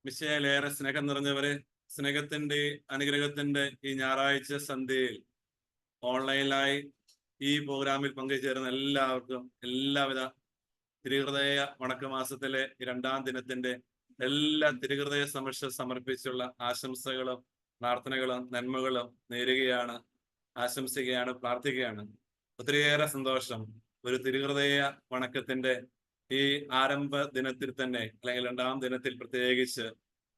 മിശിഹായിലേറെ സ്നേഹം നിറഞ്ഞവരെ, സ്നേഹത്തിന്റെ അനുഗ്രഹത്തിന്റെ ഈ ഞായറാഴ്ച സന്ധ്യയിൽ ഓൺലൈനിലായി ഈ പ്രോഗ്രാമിൽ പങ്കുചേരുന്ന എല്ലാവർക്കും എല്ലാവിധ തിരുഹൃദയ വണക്കമാസത്തിലെ രണ്ടാം ദിനത്തിന്റെ എല്ലാ തിരുഹൃദയ സമർപ്പിച്ചുള്ള ആശംസകളും പ്രാർത്ഥനകളും നന്മകളും നേരുകയാണ്, ആശംസിക്കുകയാണ്, പ്രാർത്ഥിക്കുകയാണ്. ഒത്തിരിയേറെ സന്തോഷം. ഒരു തിരുഹൃദയ വണക്കത്തിന്റെ ഈ ആരംഭ ദിനത്തിൽ തന്നെ, അല്ലെങ്കിൽ രണ്ടാം ദിനത്തിൽ പ്രത്യേകിച്ച്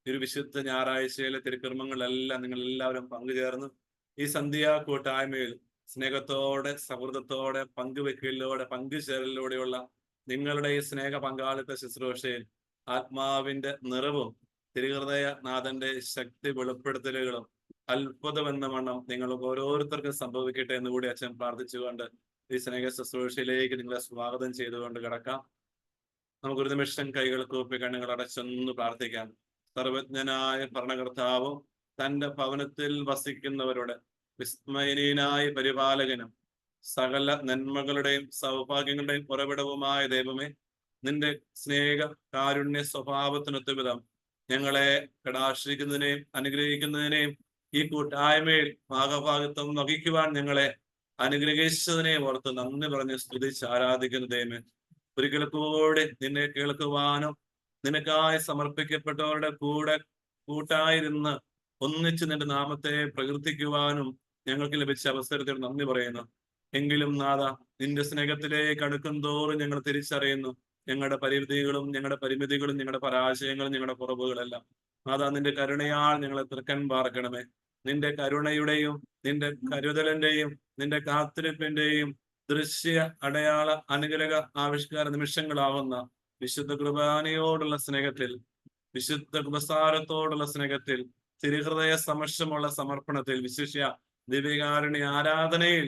ഒരു വിശുദ്ധ ഞായറാഴ്ചയിലെ തിരുക്കർമ്മങ്ങളെല്ലാം നിങ്ങൾ എല്ലാവരും പങ്കുചേർന്ന് ഈ സന്ധ്യാ കൂട്ടായ്മയിൽ സ്നേഹത്തോടെ, സൗഹൃദത്തോടെ, പങ്കുവെക്കലിലൂടെ, പങ്കുചേരലിലൂടെയുള്ള നിങ്ങളുടെ ഈ സ്നേഹ പങ്കാളിത്ത ശുശ്രൂഷയിൽ ആത്മാവിന്റെ നിറവും തിരുഹൃദയ നാഥന്റെ ശക്തി വെളിപ്പെടുത്തലുകളും അത്ഭുതമെന്ന വണ്ണം നിങ്ങൾക്ക് ഓരോരുത്തർക്കും സംഭവിക്കട്ടെ എന്ന് കൂടി അച്ഛൻ പ്രാർത്ഥിച്ചുകൊണ്ട് ഈ സ്നേഹ ശുശ്രൂഷയിലേക്ക് നിങ്ങളെ സ്വാഗതം ചെയ്തുകൊണ്ട് കിടക്കാം. നമുക്കൊരു നിമിഷം കൈകൾ കൂപ്പി കണ്ണുകൾ അടച്ചൊന്ന് പ്രാർത്ഥിക്കാം. സർവജ്ഞനായ ഭരണകർത്താവും തന്റെ ഭവനത്തിൽ വസിക്കുന്നവരുടെ വിസ്മയനീയനായ പരിപാലകനും സകല നന്മകളുടെയും സൗഭാഗ്യങ്ങളുടെയും ഉറവിടവുമായ ദൈവമേ, നിന്റെ സ്നേഹ കാരുണ്യ സ്വഭാവത്തിനൊത്ത വിധം ഞങ്ങളെ കടാശ്രയിക്കുന്നതിനെയും അനുഗ്രഹിക്കുന്നതിനെയും ഈ കൂട്ടായ്മയിൽ ഭാഗഭാഗത്വം വഹിക്കുവാൻ ഞങ്ങളെ അനുഗ്രഹിച്ചതിനെ ഓർത്ത് നന്ദി പറഞ്ഞ് സ്തുതിച്ച് ആരാധിക്കുന്ന ദൈവമേ, ഒരിക്കൽ കൂടെ നിന്നെ കേൾക്കുവാനും നിനക്കായി സമർപ്പിക്കപ്പെട്ടവരുടെ കൂടെ കൂട്ടായിരുന്ന് ഒന്നിച്ച് നിന്റെ നാമത്തെ പ്രകീർത്തിക്കുവാനും ഞങ്ങൾക്ക് ലഭിച്ച അവസരത്തിൽ നന്ദി പറയുന്നു. എങ്കിലും നാഥ, നിന്റെ സ്നേഹത്തിലേക്ക് അടുക്കും തോറും ഞങ്ങൾ തിരിച്ചറിയുന്നു ഞങ്ങളുടെ പരിമിതികളും ഞങ്ങളുടെ പരാജയങ്ങളും ഞങ്ങളുടെ കുറവുകളെല്ലാം. നാഥ, നിന്റെ കരുണയാൽ ഞങ്ങളെ തൃക്കൻ പാർക്കണമേ. നിന്റെ കരുണയുടെയും നിന്റെ കരുതലിന്റെയും നിന്റെ കാത്തിരിപ്പിന്റെയും ദൃശ്യ അടയാള അനുഗ്രഹ ആവിഷ്കാര നിമിഷങ്ങളാവുന്ന വിശുദ്ധ കുർബാനയോടുള്ള സ്നേഹത്തിൽ, വിശുദ്ധ കുമ്പസാരത്തോടുള്ള സ്നേഹത്തിൽ, തിരുഹൃദയ സമക്ഷമുള്ള സമർപ്പണത്തിൽ, വിശിഷ്യ ദിവ്യകാരുണ്യ ആരാധനയിൽ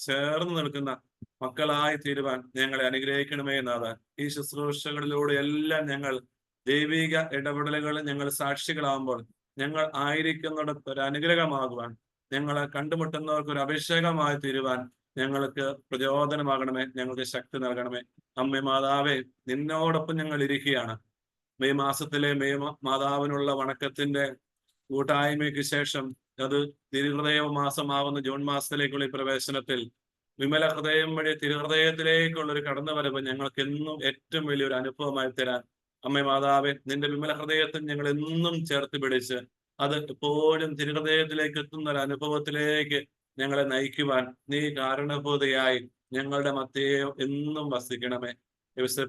ചേർന്ന് നിൽക്കുന്ന മക്കളായി തീരുവാൻ ഞങ്ങളെ അനുഗ്രഹിക്കണമേ നാഥ. ഈ ശുശ്രൂഷകളിലൂടെ എല്ലാം ഞങ്ങൾ ദൈവിക ഇടപെടലുകൾ ഞങ്ങൾ സാക്ഷികളാകുമ്പോൾ ഞങ്ങൾ ആയിരിക്കുന്നിടത്ത് ഒരു അനുഗ്രഹമാകുവാൻ, ഞങ്ങളെ കണ്ടുമുട്ടുന്നവർക്ക് ഒരു അഭിഷേകമായി തീരുവാൻ ഞങ്ങൾക്ക് പ്രചോദനമാകണമേ, ഞങ്ങൾക്ക് ശക്തി നൽകണമേ. അമ്മേ മാതാവേ, നിന്നോടൊപ്പം ഞങ്ങൾ ഇരിക്കുകയാണ്. മെയ് മാസത്തിലെ മെയ് മാതാവിനുള്ള വണക്കത്തിന്റെ കൂട്ടായ്മയ്ക്ക് ശേഷം അത് തിരുഹൃദയ മാസമാകുന്ന ജൂൺ മാസത്തിലേക്കുള്ള ഈ പ്രവേശനത്തിൽ വിമല ഹൃദയം വഴി തിരുഹൃദയത്തിലേക്കുള്ള ഒരു കടന്നുവരവ് ഞങ്ങൾക്ക് എന്നും ഏറ്റവും വലിയൊരു അനുഭവമായി തരാൻ അമ്മേ മാതാവേ, നിന്റെ വിമല ഹൃദയത്തിൽ ഞങ്ങൾ എന്നും ചേർത്ത് പിടിച്ച് അത് എപ്പോഴും തിരുഹൃദയത്തിലേക്ക് എത്തുന്ന ഒരു അനുഭവത്തിലേക്ക് ഞങ്ങളെ നയിക്കുവാൻ നീ കാരണഭൂതയായി ഞങ്ങളുടെ മധ്യയെ എന്നും വസിക്കണമേ.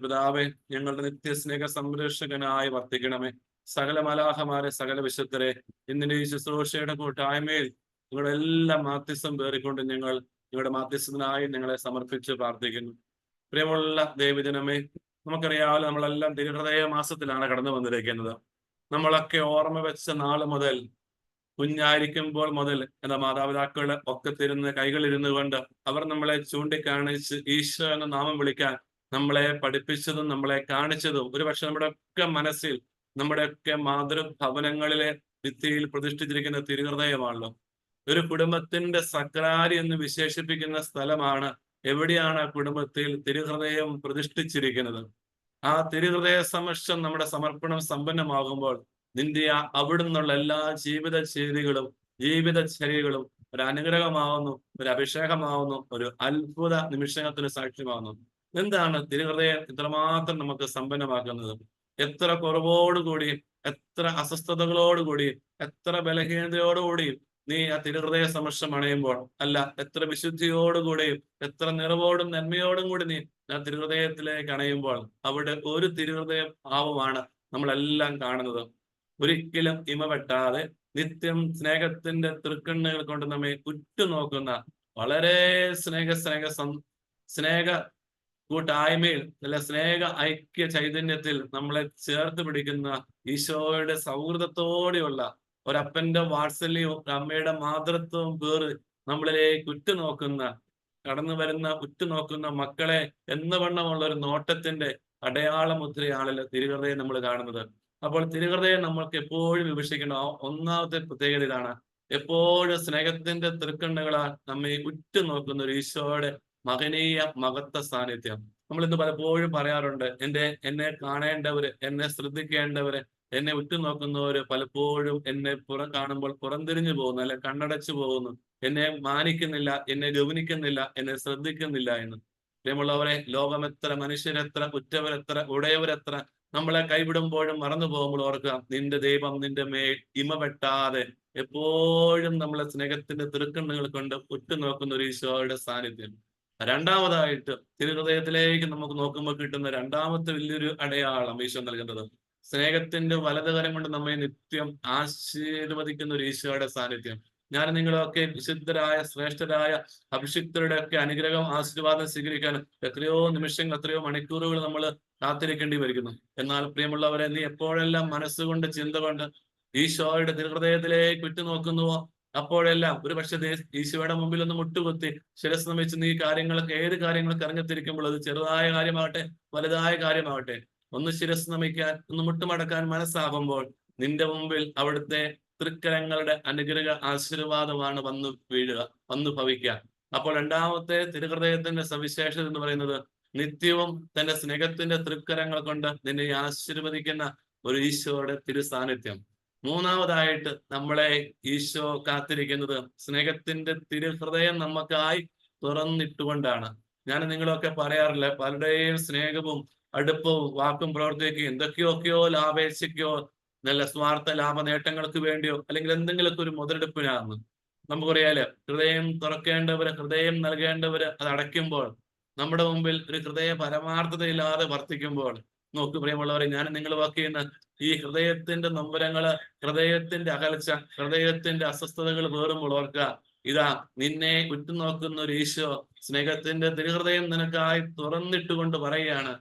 പിതാവേ, ഞങ്ങളുടെ നിത്യസ്നേഹ സംരക്ഷകനായി വർത്തിക്കണമേ. സകല മലാഹമാരെ, സകല വിശുദ്ധരെ ഇന്നിന്റെ ഈ ശുശ്രൂഷയുടെ കൂട്ടായ്മയിൽ നിങ്ങളുടെ എല്ലാ മാധ്യസ്ഥം പേറിക്കൊണ്ട് ഞങ്ങൾ നിങ്ങളുടെ മാധ്യസ്ഥനായി ഞങ്ങളെ സമർപ്പിച്ച് പ്രാർത്ഥിക്കുന്നു. പ്രിയമുള്ള ദൈവജനമേ, നമുക്കറിയാമല്ലോ, നമ്മളെല്ലാം തിരുഹൃദയ മാസത്തിലാണ് കടന്നു വന്നിരിക്കുന്നത്. നമ്മളൊക്കെ ഓർമ്മ വെച്ച നാള് മുതൽ, കുഞ്ഞായിരിക്കുമ്പോൾ മുതൽ എന്ന മാതാപിതാക്കളുടെ ഒക്കത്തിരുന്ന് കൈകളിരുന്നു കൊണ്ട് അവർ നമ്മളെ ചൂണ്ടിക്കാണിച്ച് ഈശോ എന്ന നാമം വിളിക്കാൻ നമ്മളെ പഠിപ്പിച്ചതും നമ്മളെ കാണിച്ചതും ഒരുപക്ഷെ നമ്മുടെ ഒക്കെ മനസ്സിൽ, നമ്മുടെയൊക്കെ മാതൃഭവനങ്ങളിലെ ഭിത്തിയിൽ പ്രതിഷ്ഠിച്ചിരിക്കുന്ന തിരുഹൃദയമാണല്ലോ. ഒരു കുടുംബത്തിന്റെ സക്രാരി എന്ന് വിശേഷിപ്പിക്കുന്ന സ്ഥലമാണ് എവിടെയാണ് ആ കുടുംബത്തിൽ തിരുഹൃദയം പ്രതിഷ്ഠിച്ചിരിക്കുന്നത്. ആ തിരുഹൃദയ സമക്ഷം നമ്മുടെ സമർപ്പണം സമ്പന്നമാകുമ്പോൾ നിന്റെ അവിടുന്നുള്ള എല്ലാ ജീവിത ചെയ്തികളും ജീവിതചര്യകളും ഒരു അനുഗ്രഹമാവുന്നു, ഒരു അഭിഷേകമാവുന്നു, ഒരു അത്ഭുത നിമിഷത്തിന് സാക്ഷ്യമാവുന്നു. എന്താണ് തിരുഹൃദയം ഇത്രമാത്രം നമുക്ക് സമ്പന്നമാക്കുന്നത്? എത്ര കുറവോടുകൂടി, എത്ര അസ്വസ്ഥതകളോടുകൂടി, എത്ര ബലഹീനതയോടുകൂടി നീ ആ തിരുഹൃദയ സമക്ഷം അണയുമ്പോൾ, അല്ല എത്ര വിശുദ്ധിയോടുകൂടിയും എത്ര നിറവോടും നന്മയോടും കൂടി നീ ആ തിരുഹൃദയത്തിലേക്ക് അണയുമ്പോൾ അവിടെ ഒരു തിരുഹൃദയ ഭാവമാണ് നമ്മളെല്ലാം കാണുന്നത്. ഒരിക്കലും ഇമവെട്ടാതെ നിത്യം സ്നേഹത്തിന്റെ തൃക്കണ്ണുകൾ കൊണ്ട് നമ്മെ ഉറ്റുനോക്കുന്ന വളരെ സ്നേഹ കൂട്ടായ്മയിൽ, അല്ല സ്നേഹ ഐക്യ ചൈതന്യത്തിൽ നമ്മളെ ചേർത്ത് പിടിക്കുന്ന ഈശോയുടെ സൗഹൃദത്തോടെയുള്ള ഒരപ്പന്റെ വാത്സല്യവും അമ്മയുടെ മാതൃത്വവും പേറ് നമ്മളിലേക്ക് കടന്നു വരുന്ന ഉറ്റുനോക്കുന്ന മക്കളെ എന്ന വണ്ണമുള്ള ഒരു നോട്ടത്തിന്റെ അടയാളമുദ്രയാണല്ലോ തിരുഹൃദയം നമ്മൾ കാണുന്നത്. അപ്പോൾ തിരുഹൃദയം നമ്മൾക്ക് എപ്പോഴും വിഭജിക്കേണ്ട ഒന്നാമത്തെ പ്രത്യേകത ഇതാണ്. എപ്പോഴും സ്നേഹത്തിന്റെ തൃക്കണ്ണുകളാൽ നമ്മെ ഉറ്റുനോക്കുന്ന ഒരു ഈശോയുടെ മഹനീയ മഹത്വ സാന്നിധ്യം. നമ്മൾ ഇന്ന് പലപ്പോഴും പറയാറുണ്ട്, എന്നെ കാണേണ്ടവര്, എന്നെ ശ്രദ്ധിക്കേണ്ടവര്, എന്നെ ഉറ്റുനോക്കുന്നവര് പലപ്പോഴും എന്നെ കാണുമ്പോൾ പുറംതിരിഞ്ഞു പോകുന്നു, അല്ലെ കണ്ണടച്ചു പോകുന്നു, എന്നെ മാനിക്കുന്നില്ല, എന്നെ ഗൗനിക്കുന്നില്ല, എന്നെ ശ്രദ്ധിക്കുന്നില്ല എന്ന്. പ്രിയമുള്ളവരെ, ലോകമെത്ര, മനുഷ്യരെത്ര, ഉറ്റവരെത്ര, ഉടയവരെത്ര നമ്മളെ കൈവിടുമ്പോഴും മറന്നു പോകുമ്പോൾ ഓർക്കുക, നിന്റെ ദൈവം നിന്റെ മേൽ ഇമവെട്ടാതെ എപ്പോഴും നമ്മളെ സ്നേഹത്തിന്റെ തിരുക്കണ്ണുകൾ കൊണ്ട് ഉറ്റുനോക്കുന്ന ഒരു ഈശോയുടെ സാന്നിധ്യം. രണ്ടാമതായിട്ട് തിരുഹൃദയത്തിലേക്ക് നമുക്ക് നോക്കുമ്പോൾ കിട്ടുന്ന രണ്ടാമത്തെ വലിയൊരു അടയാളം ഈശോ നൽകുന്നത്, സ്നേഹത്തിന്റെ വലതുകരം കൊണ്ട് നമ്മെ നിത്യം ആശീർവദിക്കുന്ന ഒരു ഈശോയുടെ സാന്നിധ്യം. ഞാൻ നിങ്ങളൊക്കെ വിശുദ്ധരായ, ശ്രേഷ്ഠരായ, അഭിഷിക്തരുടെ ഒക്കെ അനുഗ്രഹം, ആശീർവാദം സ്വീകരിക്കാൻ എത്രയോ നിമിഷങ്ങൾ, എത്രയോ മണിക്കൂറുകൾ നമ്മൾ കാത്തിരിക്കേണ്ടി വരുന്നു. എന്നാൽ പ്രിയമുള്ളവരെ, നീ എപ്പോഴെല്ലാം മനസ്സുകൊണ്ട്, ചിന്ത കൊണ്ട് ഈശോയുടെ തിരുഹൃദയത്തിലേക്ക് ഉറ്റുനോക്കുന്നുവോ, അപ്പോഴെല്ലാം ഒരു പക്ഷേ ഈശോയുടെ മുമ്പിൽ ഒന്ന് മുട്ടുകുത്തി ശിരസ് നമിച്ച് നീ ഏത് കാര്യങ്ങളൊക്കെ ഇറങ്ങിത്തിരിക്കുമ്പോൾ, അത് ചെറുതായ കാര്യമാകട്ടെ വലുതായ കാര്യമാകട്ടെ, ഒന്ന് ശിരസ് നമിക്കാൻ, ഒന്ന് മുട്ടുമടക്കാൻ മനസ്സാകുമ്പോൾ നിന്റെ മുമ്പിൽ അവിടുത്തെ തൃക്കരങ്ങളുടെ അനുഗ്രഹ ആശീർവാദമാണ് വന്നു വീഴുക, വന്നു ഭവിക്കുക. അപ്പോൾ രണ്ടാമത്തെ തിരുഹൃദയത്തിന്റെ സവിശേഷത എന്ന് പറയുന്നത്, നിത്യവും തന്റെ സ്നേഹത്തിന്റെ തൃക്കരങ്ങൾ കൊണ്ട് നിന്നെ ആശീർവദിക്കുന്ന ഒരു ഈശോയുടെ തിരുസാന്നിധ്യം. മൂന്നാമതായിട്ട് നമ്മളെ ഈശോ കാത്തിരിക്കുന്നത് സ്നേഹത്തിന്റെ തിരുഹൃദയം നമുക്കായി തുറന്നിട്ടുകൊണ്ടാണ്. ഞാൻ നിങ്ങളൊക്കെ പറയാറില്ല, പലരുടെയും സ്നേഹവും അടുപ്പവും വാക്കും പ്രവർത്തിക്കുകയും എന്തൊക്കെയൊക്കെയോ ലാഭേച്ഛയ്ക്കോ നല്ല സ്വാർത്ഥ ലാഭ നേട്ടങ്ങൾക്ക് വേണ്ടിയോ അല്ലെങ്കിൽ എന്തെങ്കിലുമൊക്കെ ഒരു മുതലെടുപ്പിനാണ്. നമുക്കറിയാലോ, ഹൃദയം തുറക്കേണ്ടവര്, ഹൃദയം നൽകേണ്ടവര് അത് അടയ്ക്കുമ്പോൾ, നമ്മുടെ മുമ്പിൽ ഒരു ഹൃദയ പരമാർത്ഥതയില്ലാതെ വർത്തിക്കുമ്പോൾ, നോക്കു പ്രിയമുള്ളവരെ, ഞാൻ നിങ്ങൾ വാക്കിയുന്ന ഈ ഹൃദയത്തിന്റെ നൊമ്പരങ്ങള്, ഹൃദയത്തിന്റെ അകൽച്ച, ഹൃദയത്തിന്റെ അസ്വസ്ഥതകൾ വേറുമ്പോൾ ഓർക്കുക, ഇതാ നിന്നെ ഉറ്റുനോക്കുന്ന ഒരു ഈശോ സ്നേഹത്തിന്റെ തിരുഹൃദയം നിനക്കായി തുറന്നിട്ടുകൊണ്ട് പറയുകയാണ്,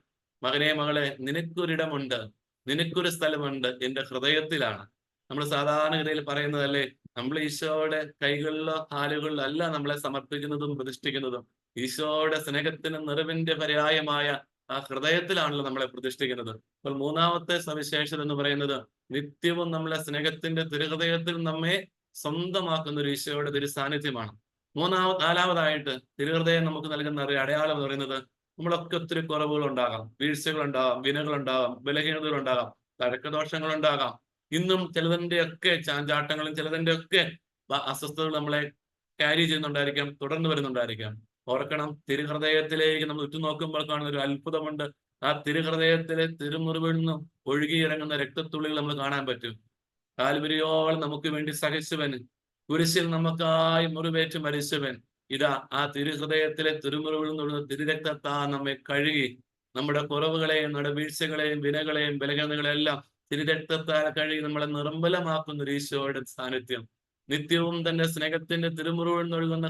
മകനെ, മകളെ, നിനക്കൊരിടമുണ്ട്, നിനക്കൊരു സ്ഥലമുണ്ട്, എന്റെ ഹൃദയത്തിലാണ്. നമ്മൾ സാധാരണഗതിയിൽ പറയുന്നതല്ലേ, നമ്മൾ ഈശോയുടെ കൈകളിലോ കാലുകളിലോ അല്ല നമ്മളെ സമർപ്പിക്കുന്നതും പ്രതിഷ്ഠിക്കുന്നതും. ഈശോയുടെ സ്നേഹത്തിന് നിറവിന്റെ പര്യായമായ ആ ഹൃദയത്തിലാണല്ലോ നമ്മളെ പ്രതിഷ്ഠിക്കുന്നത്. അപ്പോൾ മൂന്നാമത്തെ സവിശേഷത എന്ന് പറയുന്നത്, നിത്യവും നമ്മളെ സ്നേഹത്തിന്റെ തിരുഹൃദയത്തിൽ നമ്മെ സ്വന്തമാക്കുന്ന ഒരു ഈശോയുടെ തിരു സാന്നിധ്യമാണ്. നാലാമതായിട്ട് തിരുഹൃദയം നമുക്ക് നൽകുന്ന ഒരു അടയാളം എന്ന് പറയുന്നത്, നമ്മളൊക്കെ ഒത്തിരി കുറവുകൾ ഉണ്ടാകാം, വീഴ്ചകൾ ഉണ്ടാകാം, വിനകൾ ഉണ്ടാകാം, ബലഹീനതകൾ ഉണ്ടാകാം, തഴക്കദോഷങ്ങൾ ഉണ്ടാകാം. ഇന്നും ചിലതിന്റെ ഒക്കെ ചാഞ്ചാട്ടങ്ങളും ചിലതിന്റെ ഒക്കെ അസ്വസ്ഥതകൾ നമ്മളെ ക്യാരി ചെയ്യുന്നുണ്ടായിരിക്കാം, തുടർന്ന് വരുന്നുണ്ടായിരിക്കാം. ഓർക്കണം, തിരുഹൃദയത്തിലേക്ക് നമ്മൾ ഉറ്റുനോക്കുമ്പോൾ കാണുന്ന ഒരു അത്ഭുതമുണ്ട്. ആ തിരുഹൃദയത്തിലെ തിരുമുറിവിൽ നിന്നും ഒഴുകിയിറങ്ങുന്ന രക്തത്തുള്ളികൾ നമ്മൾ കാണാൻ പറ്റും. കാൽവരിയോളം നമുക്ക് വേണ്ടി സഹിച്ചവൻ, കുരിശിൽ നമുക്കായി മുറിവേറ്റ് മരിച്ചവൻ, ഇതാ ആ തിരുഹൃദയത്തിലെ തിരുമുറിവിൽ നിന്നുള്ള തിരുരക്തത്താ നമ്മെ കഴുകി, നമ്മുടെ കുറവുകളെയും നമ്മുടെ വീഴ്ചകളെയും വിനകളെയും ബലഹീനതകളെയും എല്ലാം തിരുരക്തത്താൽ കഴുകി നമ്മളെ നിർമ്മലമാക്കുന്ന ഒരു ഈശോയുടെ സാന്നിധ്യം. നിത്യവും തന്റെ സ്നേഹത്തിന്റെ തിരുമുറിവിൽ നിന്നൊഴുകുന്ന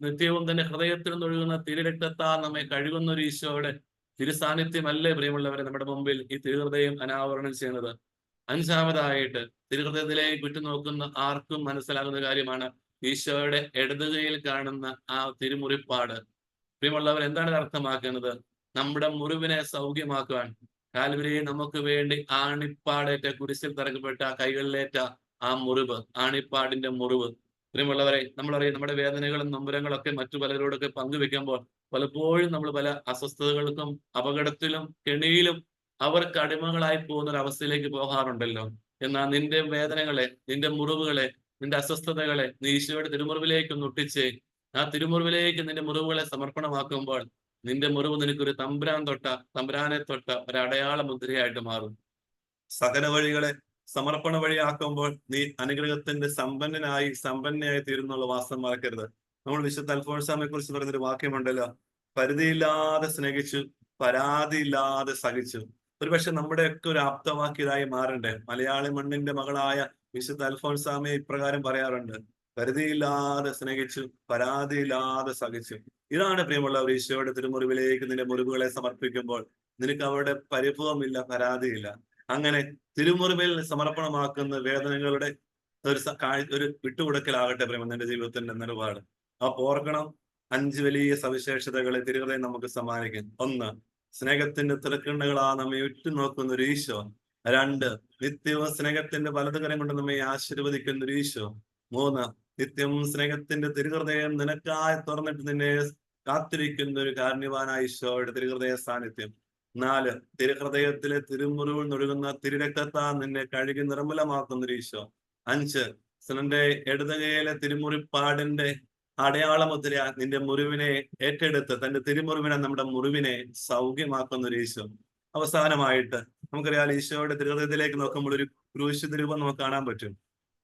നിത്യവും തന്റെ ഹൃദയത്തിൽ നിന്നൊഴുകുന്ന തിരുരക്തത്താൽ നമ്മെ കഴുകുന്ന ഒരു ഈശോയുടെ തിരുസാന്നിധ്യമല്ലേ പ്രിയമുള്ളവരെ നമ്മുടെ മുമ്പിൽ ഈ തിരുഹൃദയം അനാവരണം ചെയ്യുന്നത്. അഞ്ചാമതായിട്ട് തിരുഹൃദയത്തിലേക്ക് ഉറ്റുനോക്കുന്ന ആർക്കും മനസ്സിലാകുന്ന കാര്യമാണ് ഈശോയുടെ ഇടതുകൈയിൽ കാണുന്ന ആ തിരുമുറിപ്പാട്. പ്രിയമുള്ളവർ, എന്താണ് അർത്ഥമാക്കുന്നത്? നമ്മുടെ മുറിവിനെ സൗഖ്യമാക്കുവാൻ കാൽവരിയിൽ നമുക്ക് വേണ്ടി ആണിപ്പാടേറ്റ, കുരിശിൽ തറക്കപ്പെട്ട കൈകളിലേറ്റ ആ മുറിവ്, ആണിപ്പാടിന്റെ മുറിവ്. പ്രിയമുള്ളവരെ, നമ്മളറിയാം, നമ്മുടെ വേദനകളും നൊമ്പരങ്ങളും ഒക്കെ മറ്റു പലരോടൊക്കെ പങ്കുവെക്കുമ്പോൾ പലപ്പോഴും നമ്മൾ പല അസ്വസ്ഥതകൾക്കും അപകടത്തിലും കെണിയിലും അവർക്ക് അടിമകളായി പോകുന്ന ഒരു അവസ്ഥയിലേക്ക് പോകാറുണ്ടല്ലോ. എന്നാൽ നിന്റെ വേദനകളെ, നിന്റെ മുറിവുകളെ, നിന്റെ അസ്വസ്ഥതകളെ നീ ഈശോയുടെ തിരുമുറിവിലേക്ക് ഒന്ന് ഒട്ടിച്ച് ആ തിരുമുറിവിലേക്ക് നിന്റെ മുറിവുകളെ സമർപ്പണമാക്കുമ്പോൾ നിന്റെ മുറിവ് നിനക്കൊരു തമ്പുരാനെ തൊട്ട ഒരു അടയാള മുദ്രയായിട്ട് മാറും. സകല വഴികളെ സമർപ്പണ വഴിയാക്കുമ്പോൾ നീ അനുഗ്രഹത്തിന്റെ സമ്പന്നയായി തീരുന്നുള്ള വാസ്തവം മറക്കരുത്. നമ്മൾ വിശുദ്ധ അൽഫോൻസാമയെ കുറിച്ച് പറയുന്നൊരു വാക്യമുണ്ടല്ലോ, പരിധിയില്ലാതെ സ്നേഹിച്ചു, പരാതിയില്ലാതെ സഹിച്ചു. ഒരുപക്ഷെ നമ്മുടെയൊക്കെ ഒരു ആപ്തവാക്യതായി മാറണ്ടേ. മലയാളി മണ്ണിന്റെ മകളായ വിശുദ്ധ അൽഫോൻസാമയെ ഇപ്രകാരം പറയാറുണ്ട്, പരിധിയില്ലാതെ സ്നേഹിച്ചു, പരാതിയില്ലാതെ സഹിച്ചു. ഇതാണ് പ്രിയമുള്ളവർ, ഈശോയുടെ തിരുമുറിവിലേക്ക് നിന്റെ മുറിവുകളെ സമർപ്പിക്കുമ്പോൾ നിനക്ക് അവിടെ പരിഭവമില്ല, പരാതിയില്ല. അങ്ങനെ തിരുമുറിവിൽ സമർപ്പണമാക്കുന്ന വേദനകളുടെ ഒരു വിട്ടുകൊടുക്കലാകട്ടെ പ്രേമം നിന്റെ ജീവിതത്തിന്റെ നിലപാട്. അപ്പൊ ഓർക്കണം, 5 വലിയ സവിശേഷതകളെ തിരുഹൃദയം നമുക്ക് സമ്മാനിക്കും. 1, സ്നേഹത്തിന്റെ തിരക്കിണ്ണകളാ നമ്മെ ഉറ്റുനോക്കുന്ന ഒരു ഈശോ. 2, നിത്യവും സ്നേഹത്തിന്റെ വലതുകരം കൊണ്ട് നമ്മെ ആശീർവദിക്കുന്ന ഒരു ഈശോ. 3, നിത്യം സ്നേഹത്തിന്റെ തിരുഹൃദയം നിനക്കായി തുറന്നിട്ട് നിന്നെ കാത്തിരിക്കുന്ന ഒരു കാരുണ്യവാനായ ഈശോയുടെ തിരുഹൃദയ സാന്നിധ്യം. 4, തിരുഹൃദയത്തിലെ തിരുമുറിവിൽ നൊഴുകുന്ന തിരുരക്തത്താൽ നിന്നെ കഴുകി നിർമ്മലമാക്കുന്ന ഒരു ഈശോ. 5, നിന്റെ ഇടതുകൈയിലെ തിരുമുറിപ്പാടിന്റെ അടയാളമുദ്ര നിന്റെ മുറിവിനെ ഏറ്റെടുത്ത് തന്റെ തിരുമുറിവിനെ നമ്മുടെ മുറിവിനെ സൗഖ്യമാക്കുന്ന ഒരു ഈശോ. അവസാനമായിട്ട് നമുക്കറിയാം, ഈശോയുടെ തിരുഹൃദയത്തിലേക്ക് നോക്കുമ്പോൾ ഒരു ക്രൂശിത രൂപം നമുക്ക് കാണാൻ പറ്റും.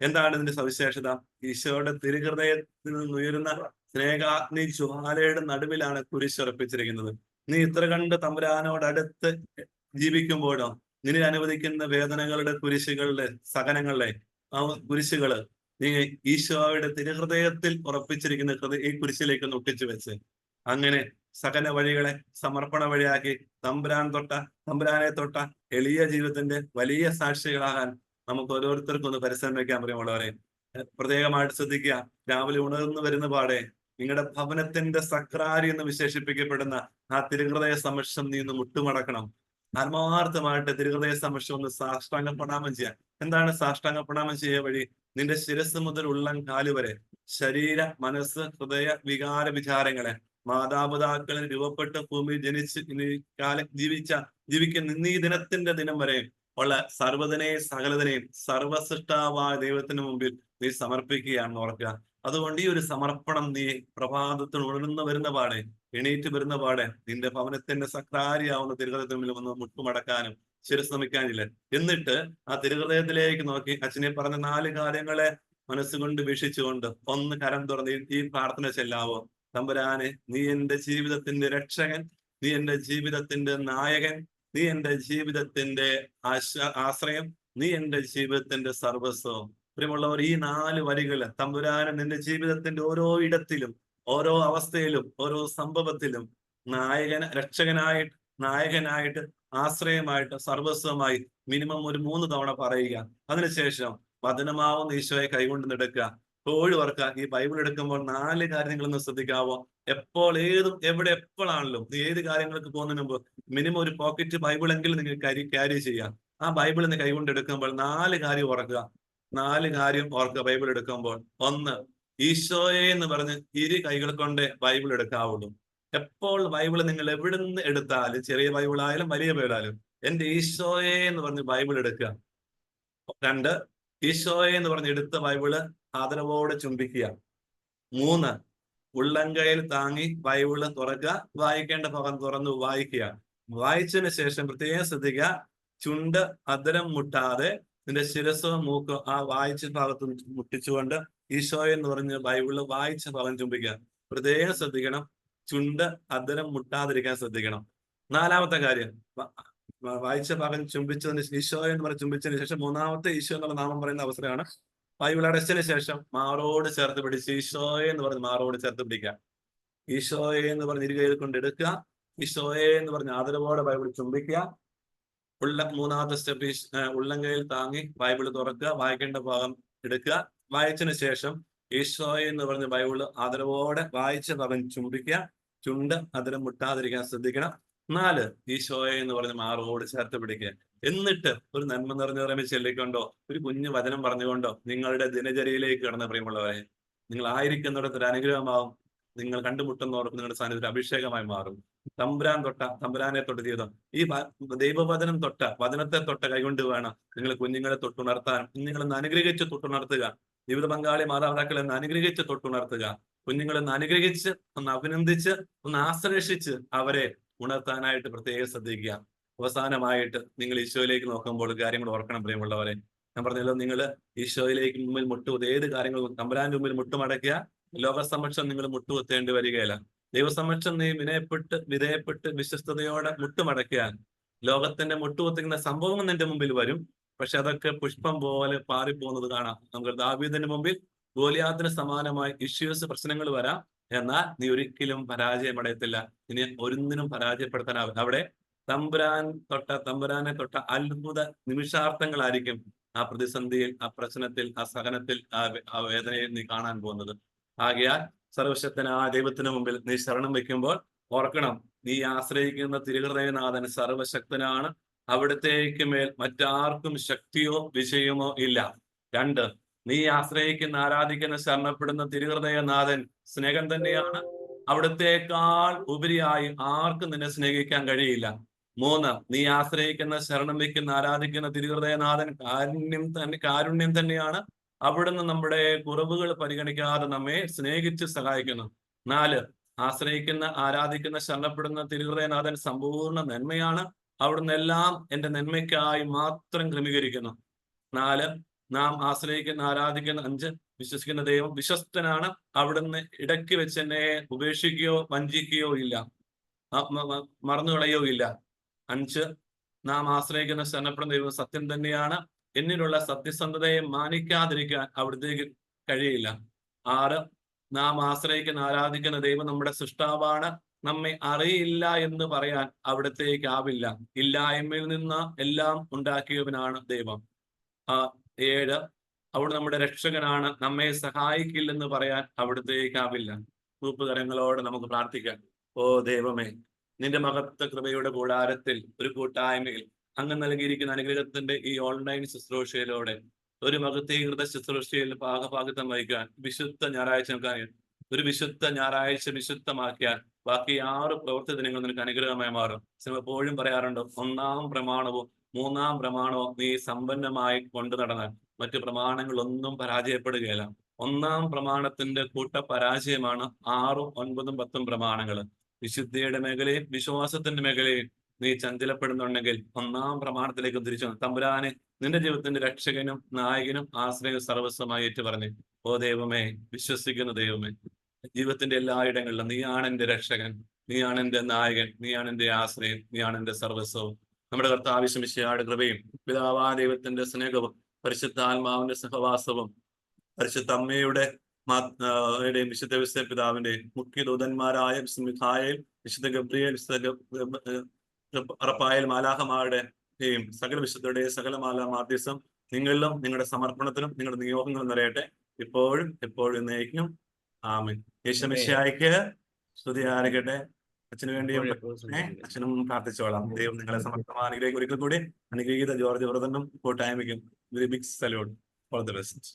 എന്താണ് ഇതിന്റെ സവിശേഷത? ഈശോയുടെ തിരുഹൃദയത്തിൽ നിന്ന് ഉയരുന്ന സ്നേഹാഗ്നി ജ്വാലയുടെ നടുവിലാണ് കുരിശ് ഉറപ്പിച്ചിരിക്കുന്നത്. നീ ഇത്ര കണ്ട് തമ്പുരാനോട് അടുത്ത് ജീവിക്കുമ്പോഴോ നിന്നെ അനുവദിക്കുന്ന വേദനകളുടെ കുരിശുകളുടെ സഹനങ്ങളുടെ ആ കുരിശുകള് നീ ഈശോയുടെ തിരുഹൃദയത്തിൽ ഉറപ്പിച്ചിരിക്കുന്ന ഈ കുരിശിലേക്ക് ഒട്ടിച്ചു വെച്ച് അങ്ങനെ സഹന വഴികളെ സമർപ്പണ വഴിയാക്കി തമ്പുരാനെ തൊട്ട എളിയ ജീവിതത്തിന്റെ വലിയ സാക്ഷികളാകാൻ നമുക്ക് ഓരോരുത്തർക്കും ഒന്ന് പരിശ്രമിക്കാൻ പറയുമുള്ളവരെ. പ്രത്യേകമായിട്ട് ശ്രദ്ധിക്കുക, രാവിലെ ഉണർന്നു വരുന്ന പാടെ നിങ്ങളുടെ ഭവനത്തിന്റെ സക്രാരി എന്ന് വിശേഷിപ്പിക്കപ്പെടുന്ന ആ തിരുഹൃദയ സമക്ഷം നീ ഒന്ന് മുട്ടുമടക്കണം. ആത്മാർത്ഥമായിട്ട് തിരുഹൃദയ സമക്ഷം ഒന്ന് സാഷ്ടാംഗ പ്രണാമം ചെയ്യാം. എന്താണ് സാഷ്ടാംഗ പ്രണാമം ചെയ്യുക വഴി? നിന്റെ ശിരസ് മുതൽ ഉള്ളം കാല് വരെ ശരീര, മനസ്സ്, ഹൃദയ, വികാര, വിചാരങ്ങളെ മാതാപിതാക്കളിൽ രൂപപ്പെട്ട് ഭൂമിയിൽ ജനിച്ച് ജീവിക്കുന്ന ഈ ദിനത്തിന്റെ ദിനം വരെ ഉള്ള സർവ്വതിനെയും സകലതിനെയും സർവസൃഷ്ടാവായ ദൈവത്തിന് മുമ്പിൽ നീ സമർപ്പിക്കുകയാണെന്ന് ഓർക്കുക. അതുകൊണ്ട് ഈ ഒരു സമർപ്പണം നീ പ്രഭാതത്തിൽ ഉണർന്നു വരുന്ന പാടെ, എണീറ്റ് വരുന്ന പാടെ നിന്റെ ഭവനത്തിന്റെ സക്രാരിയാവുന്ന തിരുഹൃദയത്തിൽ മുമ്പിൽ ഒന്ന് മുട്ടുമടക്കാനും ശിരസ് നമിക്കാനില്ല. എന്നിട്ട് ആ തിരുഹൃദയത്തിലേക്ക് നോക്കി അച്ഛനെ പറഞ്ഞ 4 കാര്യങ്ങളെ മനസ്സുകൊണ്ട് വീക്ഷിച്ചുകൊണ്ട് ഒന്ന് കരം തുറന്ന് ഈ പ്രാർത്ഥന ചെല്ലാവോ? തമ്പുരാനെ, നീ എന്റെ ജീവിതത്തിന്റെ രക്ഷകൻ, നീ എന്റെ ജീവിതത്തിന്റെ നായകൻ, നീ എന്റെ ജീവിതത്തിന്റെ ആശ്രയം, നീ എന്റെ ജീവിതത്തിന്റെ സർവസ്വം. പ്രിയമുള്ളവർ, ഈ 4 വരികള് തമ്പുരാന് നിന്റെ ജീവിതത്തിന്റെ ഓരോ ഇടത്തിലും, ഓരോ അവസ്ഥയിലും, ഓരോ സംഭവത്തിലും നായകനായിട്ട് ആശ്രയമായിട്ട് സർവസ്വമായി മിനിമം ഒരു 3 തവണ പറയുക. അതിനുശേഷം വചനമാവുന്ന ഈശോയെ കൈകൊണ്ട് നടക്കുക. എപ്പോഴും ഓർക്കുക, ഈ ബൈബിൾ എടുക്കുമ്പോൾ 4 കാര്യം നിങ്ങളൊന്ന് ശ്രദ്ധിക്കാവോ? എവിടെ എപ്പോഴാണല്ലോ നീ ഏത് കാര്യങ്ങൾക്ക് പോകുന്നതിന് മുമ്പ് മിനിമം ഒരു പോക്കറ്റ് ബൈബിൾ എങ്കിലും നിങ്ങൾ ക്യാരി ചെയ്യാം. ആ ബൈബിൾ നിന്ന് കൈകൊണ്ട് എടുക്കുമ്പോൾ 4 കാര്യം ഓർക്കുക. 4 കാര്യം ഓർക്കുക ബൈബിൾ എടുക്കുമ്പോൾ. 1, ഈശോയെ എന്ന് പറഞ്ഞ് 2 കൈകൾ കൊണ്ട് ബൈബിൾ എടുക്കാവുള്ളൂ. എപ്പോൾ ബൈബിൾ നിങ്ങൾ എവിടെ നിന്ന് എടുത്താലും, ചെറിയ ബൈബിൾ ആയാലും വലിയ ബൈബിൾ ആയാലും, എന്റെ ഈശോയെ എന്ന് പറഞ്ഞ് ബൈബിൾ എടുക്കുക. 2, ഈശോയെ എന്ന് പറഞ്ഞ് എടുത്ത ബൈബിള് ആദരവോടെ ചുംബിക്കുക. 3, ഉള്ളംകൈയിൽ താങ്ങി ബൈബിള് തുറക്കുക, വായിക്കേണ്ട ഭാഗം തുറന്നു വായിക്കുക. വായിച്ചതിന് ശേഷം പ്രത്യേകം ശ്രദ്ധിക്കുക, ചുണ്ട് അധരം മുട്ടാതെ നിന്റെ ശിരസോ മൂക്കോ ആ വായിച്ച ഭാഗത്ത് മുട്ടിച്ചുകൊണ്ട് ഈശോയെ എന്ന് പറഞ്ഞ് ബൈബിള് വായിച്ച ഭാഗം ചുംബിക്കുക. പ്രത്യേകം ശ്രദ്ധിക്കണം, ചുണ്ട് അധരം മുട്ടാതിരിക്കാൻ ശ്രദ്ധിക്കണം. 4മത്തെ കാര്യം, വായിച്ച ഭാഗം ചുംബിച്ചതിന് ഈശോ എന്ന് പറഞ്ഞ് ചുംബിച്ചതിന് ശേഷം 3മത്തെ ഈശോ എന്നുള്ള നാമം പറയുന്ന അവസരമാണ്. ബൈബിൾ അടച്ചതിന് ശേഷം മാറോട് ചേർത്ത് പിടിച്ച് ഈശോയെ എന്ന് പറഞ്ഞ് മാറോട് ചേർത്ത് പിടിക്കുക. ഈശോയെ എന്ന് പറഞ്ഞ് 2 കൈകൾ കൊണ്ട് എടുക്കുക. ഈശോയെ എന്ന് പറഞ്ഞ് ആദരവോടെ ബൈബിൾ ചുംബിക്കുക. 3മത്തെ സ്റ്റെപ്പ്, ഉള്ളംകൈയിൽ താങ്ങി ബൈബിൾ തുറക്കുക, വായിക്കേണ്ട ഭാഗം എടുക്കുക. വായിച്ചതിന് ശേഷം ഈശോയെ എന്ന് പറഞ്ഞ ബൈബിള് ആദരവോടെ വായിച്ച ഭാഗം ചുംബിക്കുക. ചുണ്ട് അധരം മുട്ടാതിരിക്കാൻ ശ്രദ്ധിക്കണം. 4, ഈശോയെ എന്ന് പറഞ്ഞ് മാറോട് ചേർത്ത് പിടിക്കുക. എന്നിട്ട് ഒരു നന്മ നിറഞ്ഞ പറയുമ്പോൾ ചൊല്ലിക്കൊണ്ടോ ഒരു കുഞ്ഞു വചനം പറഞ്ഞുകൊണ്ടോ നിങ്ങളുടെ ദിനചര്യയിലേക്ക് കടന്ന പ്രിയമുള്ളവരെ, നിങ്ങൾ ആയിരിക്കുന്നിടത്ത് ഒരു അനുഗ്രഹമാവും. നിങ്ങൾ കണ്ടുമുട്ടുന്നവർക്ക് നിങ്ങളുടെ സാന്നിധ്യം അഭിഷേകമായി മാറും. തമ്പുരാനെ തൊട്ട് ജീവിതം, ഈ ദൈവവചനം വചനത്തെ തൊട്ട കൈകൊണ്ട് വേണം നിങ്ങൾ കുഞ്ഞുങ്ങളെ തൊട്ടുണർത്താൻ. കുഞ്ഞുങ്ങളെന്ന് അനുഗ്രഹിച്ച് തൊട്ടുണർത്തുക. ജീവിത പങ്കാളി മാതാപിതാക്കളെ ഒന്ന് അനുഗ്രഹിച്ച് തൊട്ടുണർത്തുക. കുഞ്ഞുങ്ങളെന്ന് അനുഗ്രഹിച്ച്, ഒന്ന് അഭിനന്ദിച്ച്, ഒന്ന് ആശ്ലേഷിച്ച് അവരെ ഉണർത്താനായിട്ട് പ്രത്യേകം ശ്രദ്ധിക്കുക. അവസാനമായിട്ട് നിങ്ങൾ ഈശോയിലേക്ക് നോക്കുമ്പോൾ കാര്യങ്ങൾ ഓർക്കണം പ്രിയമുള്ളവരെ. ഞാൻ പറഞ്ഞല്ലോ, നിങ്ങൾ ഈശോയിലേക്ക് മുമ്പിൽ ഏത് കാര്യങ്ങളും തമ്പുരാന്റെ മുമ്പിൽ മുട്ടുമടക്കുക. ലോകസമക്ഷം നിങ്ങൾ മുട്ടുകുത്തേണ്ടി വരികയില്ല. ദൈവസമക്ഷം നീ വിധേയപ്പെട്ട് വിശ്വസ്തയോടെ മുട്ടുമടക്കിയാൽ ലോകത്തിന്റെ മുട്ടുകുത്തിക്കുന്ന സംഭവം നിന്റെ മുമ്പിൽ വരും. പക്ഷെ അതൊക്കെ പുഷ്പം പോലെ പാറിപ്പോകുന്നത് കാണാം. നമുക്ക് ദാവീദിന്റെ മുമ്പിൽ ഗോലിയാത്തിന് സമാനമായി ഇഷ്യൂസ്, പ്രശ്നങ്ങൾ വരാം. എന്നാൽ നീ ഒരിക്കലും പരാജയമടയത്തില്ല. ഇനി ഒരിക്കലും പരാജയപ്പെടുത്താനാവും. അവിടെ തമ്പുരാനെ തൊട്ട അത്ഭുത നിമിഷാർത്ഥങ്ങളായിരിക്കും ആ പ്രതിസന്ധിയിൽ, ആ പ്രശ്നത്തിൽ, ആ സഹനത്തിൽ, ആ വേദനയിൽ നീ കാണാൻ പോകുന്നത്. ആകയാൽ സർവശക്തനായ ദൈവത്തിന് മുമ്പിൽ നീ ശരണം വെക്കുമ്പോൾ ഓർക്കണം, നീ ആശ്രയിക്കുന്ന തിരുഹൃദയനാഥൻ സർവശക്തനാണ്. അവിടത്തേക്ക് മേൽ മറ്റാർക്കും ശക്തിയോ വിജയമോ ഇല്ല. 2, നീ ആശ്രയിക്കുന്ന, ആരാധിക്കുന്ന, ശരണപ്പെടുന്ന തിരുഹൃദയനാഥൻ സ്നേഹം തന്നെയാണ്. അവിടത്തേക്കാൾ ഉപരിയായി ആർക്കും നിന്നെ സ്നേഹിക്കാൻ കഴിയില്ല. 3, നീ ആശ്രയിക്കുന്ന, ശരണം വയ്ക്കുന്ന, ആരാധിക്കുന്ന തിരുഹൃദയനാഥൻ കാരുണ്യം തന്നെയാണ്. അവിടുന്ന് നമ്മുടെ കുറവുകൾ പരിഗണിക്കാതെ നമ്മെ സ്നേഹിച്ച് സഹായിക്കുന്നു. 4, ആശ്രയിക്കുന്ന, ആരാധിക്കുന്ന, ശരണപ്പെടുന്ന തിരുഹൃദയനാഥൻ സമ്പൂർണ്ണ നന്മയാണ്. അവിടുന്ന് എല്ലാം എന്റെ നന്മയ്ക്കായി മാത്രം ക്രമീകരിക്കുന്നു. 4, നാം ആശ്രയിക്കുന്ന, ആരാധിക്കുന്ന. 5, വിശ്വസിക്കുന്ന ദൈവം വിശ്വസ്തനാണ്. അവിടുന്ന് ഇടയ്ക്ക് വെച്ച് എന്നെ ഉപേക്ഷിക്കുകയോ വഞ്ചിക്കുകയോ ഇല്ല, മറന്നുകളയോ ഇല്ല. 5, നാം ആശ്രയിക്കുന്ന, ശരണപ്പെടുന്ന ദൈവം സത്യം തന്നെയാണ്. എന്നിലുള്ള സത്യസന്ധതയെ മാനിക്കാതിരിക്കാൻ അവിടുത്തേക്ക് കഴിയില്ല. 6, നാം ആശ്രയിക്കുന്ന, ആരാധിക്കുന്ന ദൈവം നമ്മുടെ സൃഷ്ടാവാണ്. നമ്മെ അറിയില്ല എന്ന് പറയാൻ അവിടത്തേക്കാവില്ല. ഇല്ലായ്മയിൽ നിന്ന് എല്ലാം ഉണ്ടാക്കിയവനാണ് ദൈവം. 7, അവിടെ നമ്മുടെ രക്ഷകനാണ്. നമ്മെ സഹായിക്കില്ലെന്ന് പറയാൻ അവിടത്തേക്കാവില്ല. കൂപ്പുകരങ്ങളോടെ നമുക്ക് പ്രാർത്ഥിക്കാം. ഓ ദൈവമേ, നിന്റെ മഹത്വ കൃപയുടെ കൂടാരത്തിൽ ഒരു കൂട്ടായ്മയിൽ അങ്ങ് നൽകിയിരിക്കുന്ന അനുഗ്രഹത്തിന്റെ ഈ ഓൺലൈൻ ശുശ്രൂഷയിലൂടെ ഒരു മഹത്വീകൃത ശുശ്രൂഷയിൽ ഭാഗഭാഗിത്വം വഹിക്കാൻ വിശുദ്ധ ഞായറാഴ്ച ഒരു വിശുദ്ധ ഞായറാഴ്ച വിശുദ്ധമാക്കിയാൽ ബാക്കി 6 പ്രവൃത്തി ദിനങ്ങൾ നിനക്ക് അനുഗ്രഹമായി മാറും. എപ്പോഴും പറയാറുണ്ട്, 1-ാം പ്രമാണവും 3-ാം പ്രമാണവും നീ സമ്പന്നമായി കൊണ്ടു നടന്നാൽ മറ്റു പ്രമാണങ്ങളൊന്നും പരാജയപ്പെടുകയില്ല. 1-ാം പ്രമാണത്തിന്റെ കൂട്ട പരാജയമാണ് 6, 9, 10 പ്രമാണങ്ങൾ. വിശുദ്ധിയുടെ മേഖലയും വിശ്വാസത്തിന്റെ മേഖലയും നീ ചഞ്ചലപ്പെടുന്നുണ്ടെങ്കിൽ 1-ാം പ്രമാണത്തിലേക്ക് തിരിച്ചു. തമ്പുരാനെ, നിന്റെ ജീവിതത്തിന്റെ രക്ഷകനും നായകനും ആശ്രയ സർവസ്വമായി ഏറ്റുപറഞ്ഞു. ഓ ദൈവമേ, വിശ്വസിക്കുന്ന ദൈവമേ, ജീവിതത്തിന്റെ എല്ലായിടങ്ങളിലും നീയാണ് എന്റെ രക്ഷകൻ, നീയാണ് എന്റെ നായകൻ, നീയാണ് എന്റെ ആശ്രയം, നീയാണ് എന്റെ സർവസ്വവും. നമ്മുടെ കർത്താവ് മിശിഹായുടെ കൃപയും പിതാവായ ദൈവത്തിന്റെ സ്നേഹവും പരിശുദ്ധാത്മാവിന്റെ സഹവാസവും പരിശുദ്ധ അമ്മയുടെ വിശുദ്ധ ഔസേപ്പ് പിതാവിന്റെ മുഖ്യ ദൂതന്മാരായ വിശുദ്ധ മിഖായേൽ, വിശുദ്ധ ഗബ്രിയേൽ, വിശുദ്ധ റഫായേൽ മാലാഖമാരുടെയും സകല വിശുദ്ധരുടെയും സകല മാധ്യസ്ഥം നിങ്ങളിലും നിങ്ങളുടെ സമർപ്പണത്തിലും നിങ്ങളുടെ നിയോഗങ്ങളും നിറയട്ടെ, ഇപ്പോഴും എപ്പോഴും എന്നേക്കും. ആമേൻ. യേശു മിശിഹായ്ക്ക് സ്തുതി ആയിരിക്കട്ടെ. അച്ഛന് വേണ്ടിയും അച്ഛനും പ്രാർത്ഥിച്ചോളാം. ദൈവം നിങ്ങളെ സമർത്ഥമാനുഗ്രഹിക്കും. ഒരിക്കൽ കൂടി അനുഗ്രഹീത ജോർജ് വ്രതനും കൂട്ടായ്മയ്ക്കും very big salute. All the best.